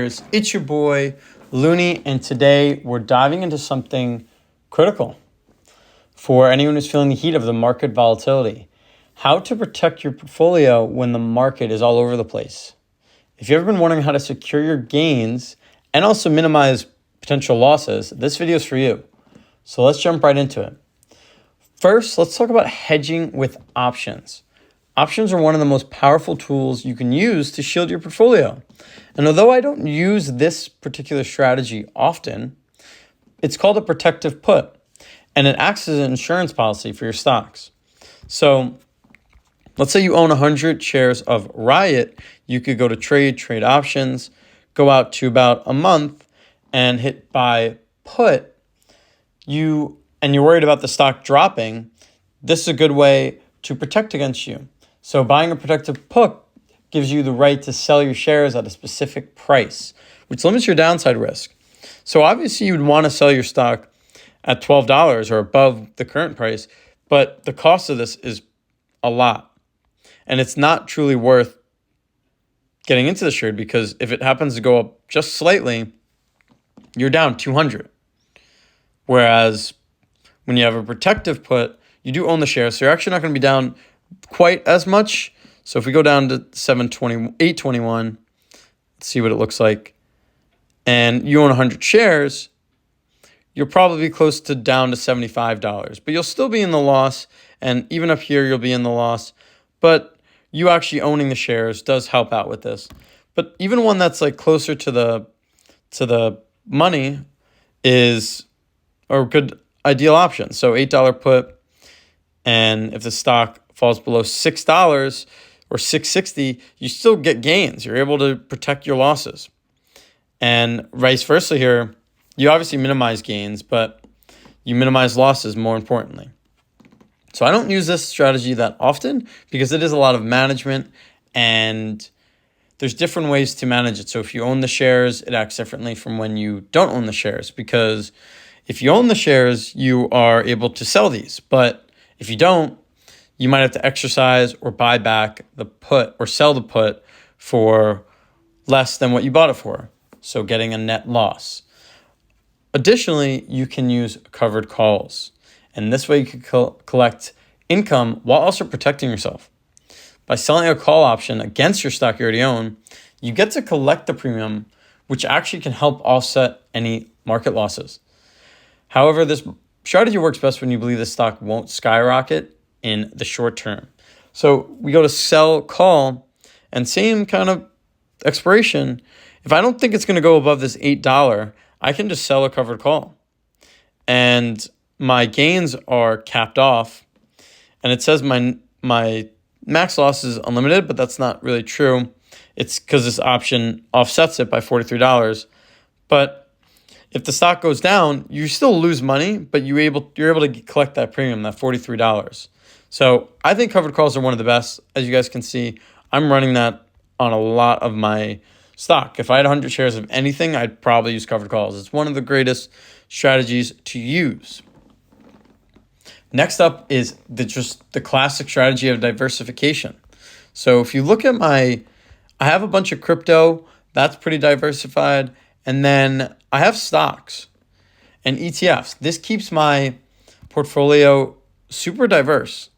It's your boy Looney, and today we're diving into something critical for anyone who's feeling the heat of the market volatility. How to protect your portfolio when the market is all over the place. If you've ever been wondering how to secure your gains and also minimize potential losses, this video is for you. So let's jump right into it. First, let's talk about hedging with options. Options are one of the most powerful tools you can use to shield your portfolio. And although I don't use this particular strategy often, it's called a protective put, and it acts as an insurance policy for your stocks. So let's say you own 100 shares of Riot. You could go to trade options, go out to about a month and hit buy put. You're worried about the stock dropping. This is a good way to protect against you. So buying a protective put gives you the right to sell your shares at a specific price, which limits your downside risk. So obviously you would want to sell your stock at $12 or above the current price, but the cost of this is a lot. And it's not truly worth getting into the trade because if it happens to go up just slightly, you're down 200. Whereas when you have a protective put, you do own the shares, so you're actually not going to be down quite as much. So if we go down to 821, let's see what it looks like, and you own 100 shares, you're probably close to down to $75, but you'll still be in the loss, and even up here you'll be in the loss, but you actually owning the shares does help out with this. But even one that's like closer to the money is a good ideal option. So $8 put, and if the stock falls below $6 or $6.60, you still get gains. You're able to protect your losses. And vice versa here, you obviously minimize gains, but you minimize losses more importantly. So I don't use this strategy that often because it is a lot of management and there's different ways to manage it. So if you own the shares, it acts differently from when you don't own the shares, because if you own the shares, you are able to sell these. But if you don't, you might have to exercise or buy back the put or sell the put for less than what you bought it for. So getting a net loss. Additionally, you can use covered calls. And this way you can collect income while also protecting yourself. By selling a call option against your stock you already own, you get to collect the premium, which actually can help offset any market losses. However, this strategy works best when you believe the stock won't skyrocket in the short term. So we go to sell call, and same kind of expiration. If I don't think it's going to go above this $8, I can just sell a covered call. And my gains are capped off. And it says my max loss is unlimited, but that's not really true. It's because this option offsets it by $43. But if the stock goes down, you still lose money, but you're able to collect that premium, that $43. So I think covered calls are one of the best. As you guys can see, I'm running that on a lot of my stock. If I had 100 shares of anything, I'd probably use covered calls. It's one of the greatest strategies to use. Next up is the classic strategy of diversification. So if you look at I have a bunch of crypto, that's pretty diversified. And then I have stocks and ETFs. This keeps my portfolio super diverse.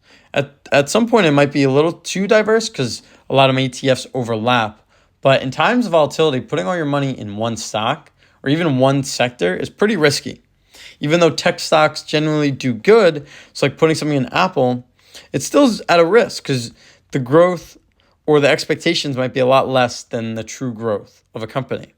At some point, it might be a little too diverse because a lot of my ETFs overlap. But in times of volatility, putting all your money in one stock or even one sector is pretty risky. Even though tech stocks generally do good, it's like putting something in Apple, it's still at a risk because the growth or the expectations might be a lot less than the true growth of a company.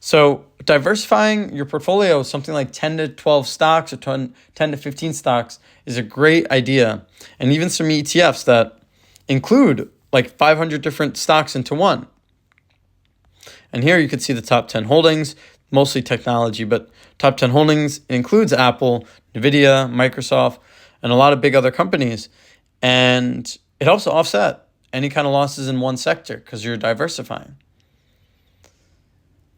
So diversifying your portfolio, something like 10 to 12 stocks or 10 to 15 stocks is a great idea. And even some ETFs that include like 500 different stocks into one. And here you can see the top 10 holdings, mostly technology, but top 10 holdings includes Apple, Nvidia, Microsoft, and a lot of big other companies. And it helps to offset any kind of losses in one sector because you're diversifying.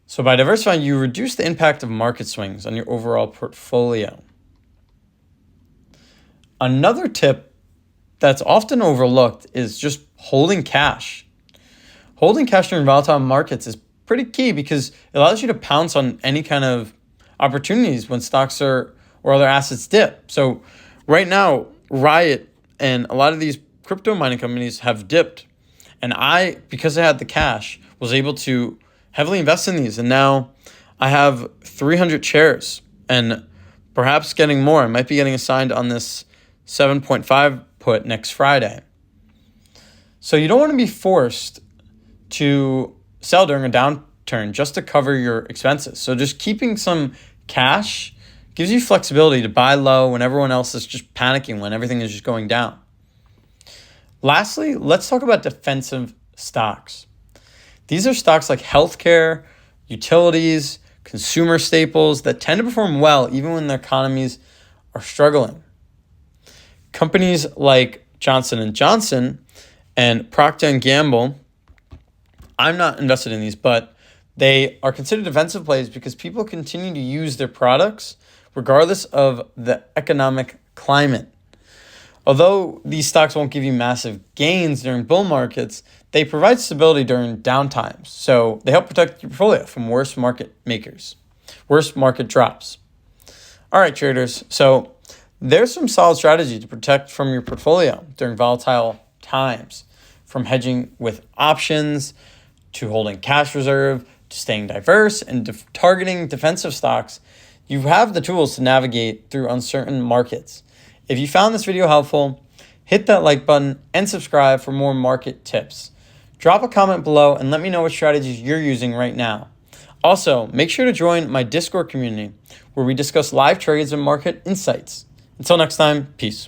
So by diversifying, you reduce the impact of market swings on your overall portfolio. Another tip that's often overlooked is just holding cash. Holding cash during volatile markets is pretty key because it allows you to pounce on any kind of opportunities when stocks or other assets dip. So right now, Riot and a lot of these crypto mining companies have dipped. And I, because I had the cash, was able to heavily invest in these. And now I have 300 shares and perhaps getting more. I might be getting assigned on this 7.5 put next Friday. So you don't want to be forced to sell during a downturn just to cover your expenses. So just keeping some cash gives you flexibility to buy low when everyone else is just panicking, when everything is just going down. Lastly, let's talk about defensive stocks. These are stocks like healthcare, utilities, consumer staples that tend to perform well even when the economies are struggling. Companies like Johnson & Johnson and Procter & Gamble, I'm not invested in these, but they are considered defensive plays because people continue to use their products regardless of the economic climate. Although these stocks won't give you massive gains during bull markets, they provide stability during downtimes. So they help protect your portfolio from worse market drops. All right, traders. So there's some solid strategy to protect from your portfolio during volatile times, from hedging with options to holding cash reserve to staying diverse and targeting defensive stocks. You have the tools to navigate through uncertain markets. If you found this video helpful, hit that like button and subscribe for more market tips. Drop a comment below and let me know what strategies you're using right now. Also, make sure to join my Discord community where we discuss live trades and market insights. Until next time, peace.